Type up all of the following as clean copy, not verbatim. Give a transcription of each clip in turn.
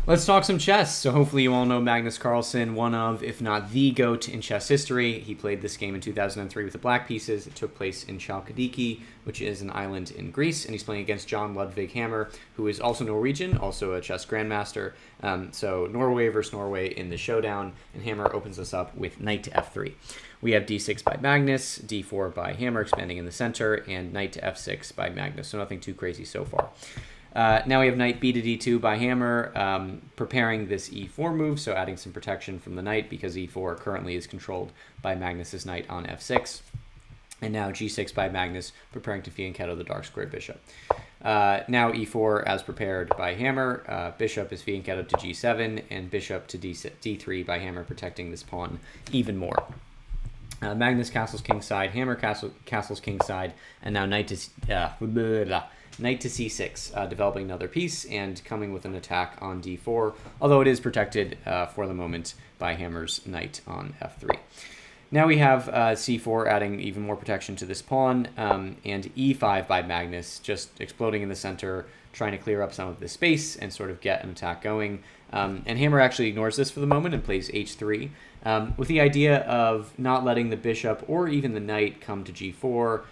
Let's talk some chess. So hopefully you all know Magnus Carlsen, one of, if not the GOAT in chess history. He played this game in 2003 with the black pieces. It took place in Chalkidiki, which is an island in Greece, and he's playing against John Ludvig Hammer, who is also Norwegian, also a chess grandmaster. So Norway versus Norway in the showdown, and Hammer opens us up with knight to f3. We have d6 by Magnus, d4 by Hammer, expanding in the center, and knight to f6 by Magnus, so nothing too crazy so far. Now we have knight b to d2 by Hammer, preparing this e4 move, so adding some protection from the knight because e4 currently is controlled by Magnus's knight on f6. And now g6 by Magnus, preparing to fianchetto the dark squared bishop. Now e4 as prepared by Hammer, bishop is fianchettoed to g7, and bishop to d3 by Hammer, protecting this pawn even more. Magnus castles kingside, Hammer castles kingside, and now knight to c6, developing another piece and coming with an attack on d4, although it is protected for the moment by Hammer's knight on f3. Now we have c4 adding even more protection to this pawn, and e5 by Magnus, just exploding in the center, trying to clear up some of the space and sort of get an attack going. And Hammer actually ignores this for the moment and plays h3, with the idea of not letting the bishop or even the knight come to g4,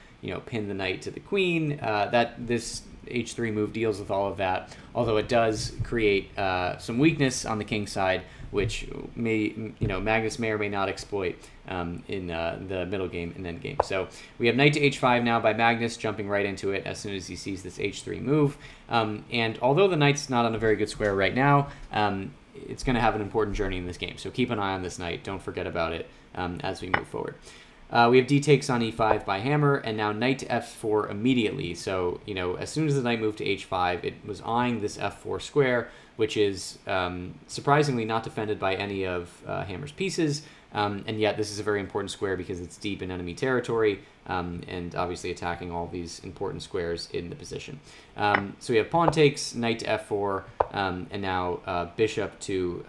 pin the knight to the queen. That this h3 move deals with all of that, although it does create some weakness on the king side, which Magnus may or may not exploit in the middle game and end game. So we have knight to h5 now by Magnus, jumping right into it as soon as he sees this h3 move. And although the knight's not on a very good square right now, it's going to have an important journey in this game. So keep an eye on this knight. Don't forget about it as we move forward. We have d takes on e5 by Hammer, and now knight to f4 immediately. So, as soon as the knight moved to h5, it was eyeing this f4 square, which is surprisingly not defended by any of Hammer's pieces. And yet this is a very important square because it's deep in enemy territory, and obviously attacking all these important squares in the position. So we have pawn takes, knight to f4, and now bishop to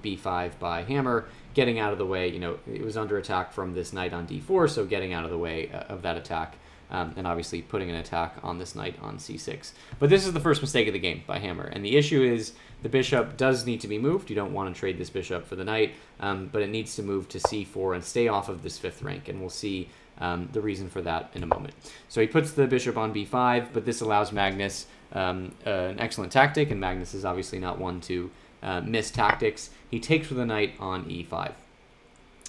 b5 by Hammer, getting out of the way. It was under attack from this knight on d4, so getting out of the way of that attack, and obviously putting an attack on this knight on c6. But this is the first mistake of the game by Hammer, and the issue is the bishop does need to be moved. You don't want to trade this bishop for the knight, but it needs to move to c4 and stay off of this fifth rank, and we'll see the reason for that in a moment. So he puts the bishop on b5, but this allows Magnus an excellent tactic, and Magnus is obviously not one to miss tactics. He takes with the knight on e5.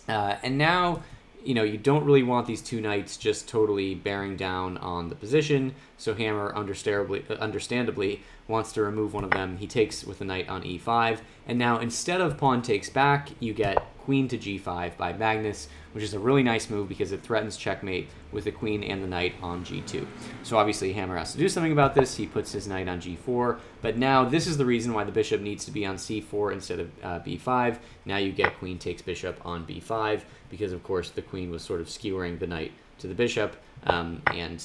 And now, you don't really want these two knights just totally bearing down on the position, so Hammer understandably wants to remove one of them. He takes with the knight on e5, and now instead of pawn takes back, you get queen to g5 by Magnus, which is a really nice move because it threatens checkmate with the queen and the knight on g2. So obviously Hammer has to do something about this. He puts his knight on g4, but now this is the reason why the bishop needs to be on c4 instead of b5. Now you get queen takes bishop on b5 because, of course, the queen was sort of skewering the knight to the bishop, and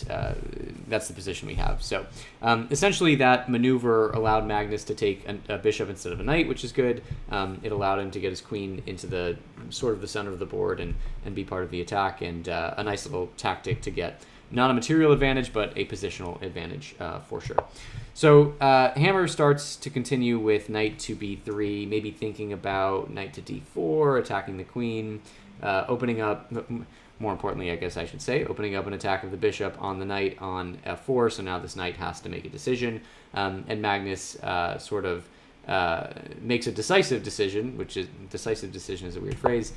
that's the position we have. So essentially that maneuver allowed Magnus to take a bishop instead of a knight, which is good. It allowed him to get his queen into the sort of the center of the board and be part of the attack, and a nice little tactic to get not a material advantage, but a positional advantage for sure. So Hammer starts to continue with knight to b3, maybe thinking about knight to d4, attacking the queen, opening up, more importantly, I guess I should say, opening up an attack of the bishop on the knight on f4, so now this knight has to make a decision, and Magnus sort of makes a decisive decision, which is, decisive decision is a weird phrase,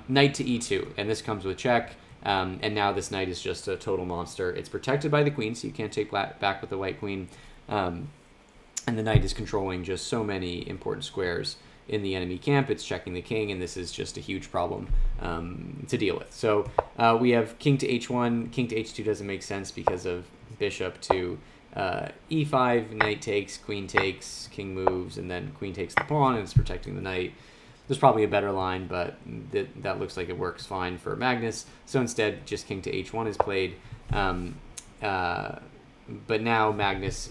knight to e2, and this comes with check, and now this knight is just a total monster. It's protected by the queen, so you can't take back with the white queen, and the knight is controlling just so many important squares in the enemy camp. It's checking the king, and this is just a huge problem to deal with. So we have king to h1. King to h2 doesn't make sense because of bishop to e5, knight takes, queen takes, king moves, and then queen takes the pawn, and it's protecting the knight. There's probably a better line, but that looks like it works fine for Magnus. So instead, just king to h1 is played. But now Magnus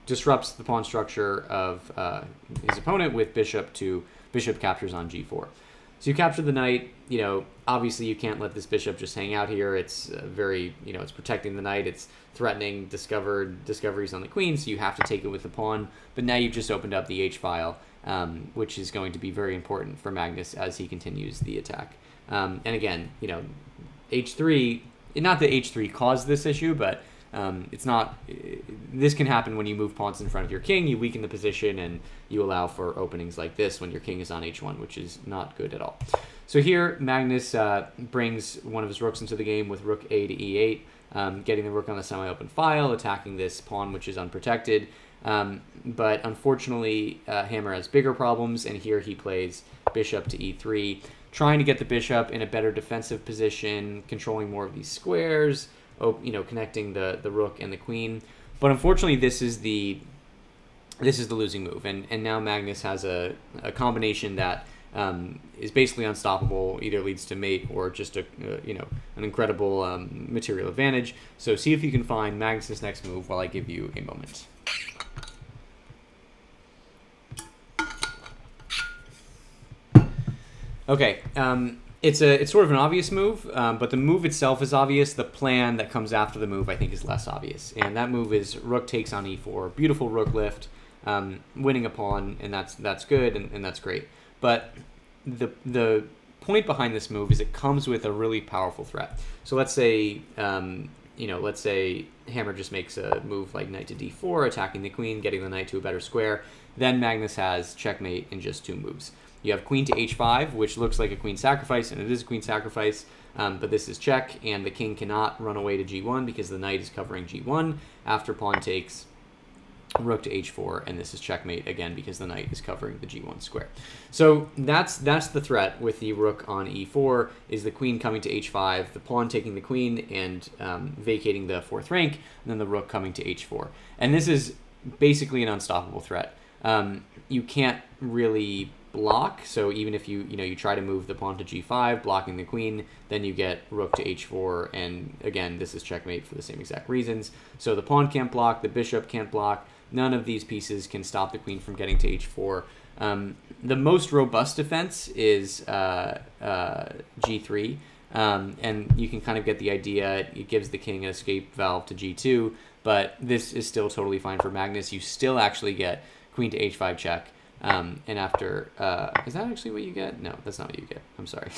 disrupts the pawn structure of his opponent with bishop captures on g4. So you capture the knight. Obviously you can't let this bishop just hang out here. It's very, it's protecting the knight. It's threatening discoveries on the queen, so you have to take it with the pawn. But now you've just opened up the H file, which is going to be very important for Magnus as he continues the attack. And again, H3, not that H3 caused this issue, but it's not. This can happen when you move pawns in front of your king. You weaken the position, and you allow for openings like this when your king is on H1, which is not good at all. So here, Magnus brings one of his rooks into the game with rook A to E8, getting the rook on the semi-open file, attacking this pawn, which is unprotected. But unfortunately, Hammer has bigger problems, and here he plays bishop to E3, trying to get the bishop in a better defensive position, controlling more of these squares, connecting the rook and the queen. But unfortunately, this is the losing move, and now Magnus has a combination that is basically unstoppable, either leads to mate or just an incredible material advantage. So see if you can find Magnus's next move while I give you a moment. Okay, it's sort of an obvious move, but the move itself is obvious. The plan that comes after the move, I think, is less obvious. And that move is rook takes on E4, beautiful rook lift, winning a pawn, and that's good and that's great. But the point behind this move is it comes with a really powerful threat. So let's say let's say Hammer just makes a move like knight to D4, attacking the queen, getting the knight to a better square. Then Magnus has checkmate in just 2 moves. You have queen to H5, which looks like a queen sacrifice, and it is a queen sacrifice, but this is check, and the king cannot run away to G1 because the knight is covering G1 after pawn takes rook to H4, and this is checkmate again because the knight is covering the G1 square. So that's the threat with the rook on E4, is the queen coming to H5, the pawn taking the queen and vacating the 4th rank, and then the rook coming to H4. And this is basically an unstoppable threat. You can't really block, so even if you try to move the pawn to G5, blocking the queen, then you get rook to H4, and again, this is checkmate for the same exact reasons. So the pawn can't block, the bishop can't block, none of these pieces can stop the queen from getting to H4. The most robust defense is G3, and you can kind of get the idea. It gives the king an escape valve to G2, but this is still totally fine for Magnus. You still actually get queen to H5 check. And after, is that actually what you get? No, that's not what you get. I'm sorry.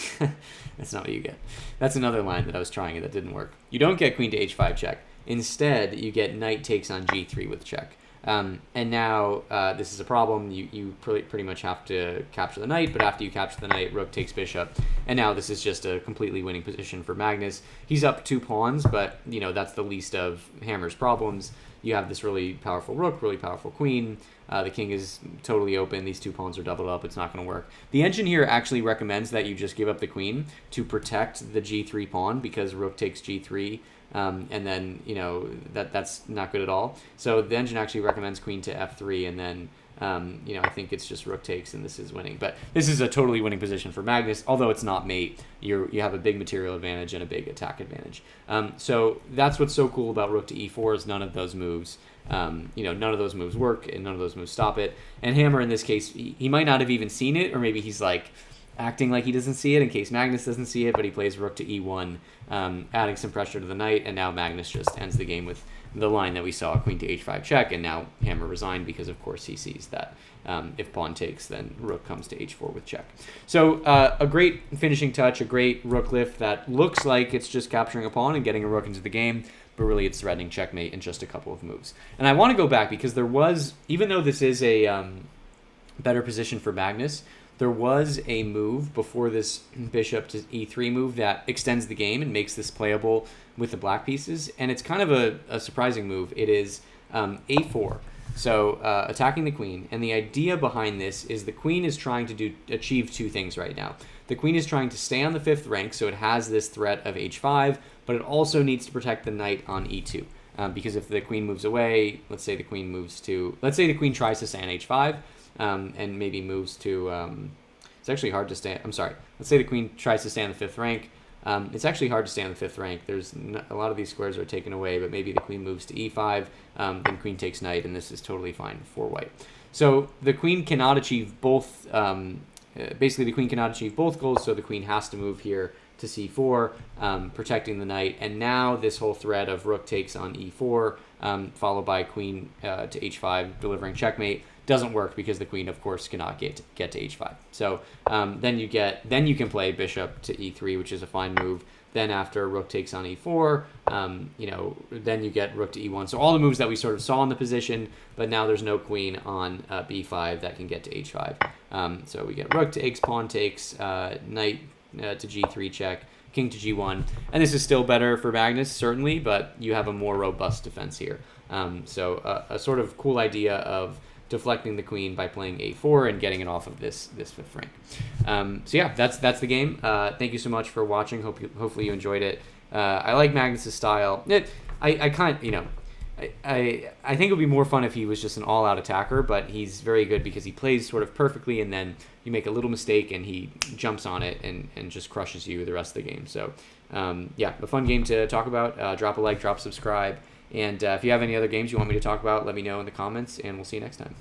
That's not what you get. That's another line that I was trying and that didn't work. You don't get queen to H5 check. Instead, you get knight takes on G3 with check. And now this is a problem. You pretty much have to capture the knight, but after you capture the knight, rook takes bishop. And now this is just a completely winning position for Magnus. He's up 2 pawns, but that's the least of Hammer's problems. You have this really powerful rook, really powerful queen. The king is totally open. These 2 pawns are doubled up. It's not going to work. The engine here actually recommends that you just give up the queen to protect the G3 pawn because rook takes G3. And then, that's not good at all. So the engine actually recommends queen to F3, and then, I think it's just rook takes, and this is winning. But this is a totally winning position for Magnus, although it's not mate. You have a big material advantage and a big attack advantage. So that's what's so cool about rook to E4 is none of those moves, none of those moves work, and none of those moves stop it. And Hammer, in this case, he might not have even seen it, or maybe he's like acting like he doesn't see it in case Magnus doesn't see it, but he plays rook to E1, adding some pressure to the knight, and now Magnus just ends the game with the line that we saw, queen to H5 check, and now Hammer resigned because, of course, he sees that if pawn takes, then rook comes to H4 with check. So a great finishing touch, a great rook lift that looks like it's just capturing a pawn and getting a rook into the game, but really it's threatening checkmate in just a couple of moves. And I want to go back because there was, even though this is a better position for Magnus, there was a move before this bishop to E3 move that extends the game and makes this playable with the black pieces, and it's kind of a surprising move. It is A4, so attacking the queen, and the idea behind this is the queen is trying to achieve 2 things right now. The queen is trying to stay on the 5th rank, so it has this threat of H5, but it also needs to protect the knight on E2, because if the queen moves away, let's say the queen tries to stay on H5, and maybe moves to, it's actually hard to stay, I'm sorry, let's say the queen tries to stay on the 5th rank. It's actually hard to stay on the 5th rank. There's a lot of these squares are taken away, but maybe the queen moves to E5, then queen takes knight, and this is totally fine for white. So the queen cannot achieve both basically the queen cannot achieve both goals, so the queen has to move here to c4, protecting the knight. And now this whole thread of rook takes on e4, followed by queen to h5, delivering checkmate, doesn't work because the queen, of course, cannot get to h5. So then you can play bishop to e3, which is a fine move. Then after rook takes on e4, then you get rook to e1. So all the moves that we sort of saw in the position, but now there's no queen on b5 that can get to h5. So we get rook to x, pawn takes, knight to g3 check, king to g1. And this is still better for Magnus, certainly, but you have a more robust defense here. So a sort of cool idea of deflecting the queen by playing a4 and getting it off of this fifth rank. So yeah, that's the game. Thank you so much for watching. Hopefully you enjoyed it. I like Magnus's style. I think it would be more fun if he was just an all-out attacker, but he's very good because he plays sort of perfectly, and then you make a little mistake and he jumps on it and just crushes you the rest of the game. So yeah, a fun game to talk about. Drop a like, drop subscribe. And if you have any other games you want me to talk about, let me know in the comments, and we'll see you next time.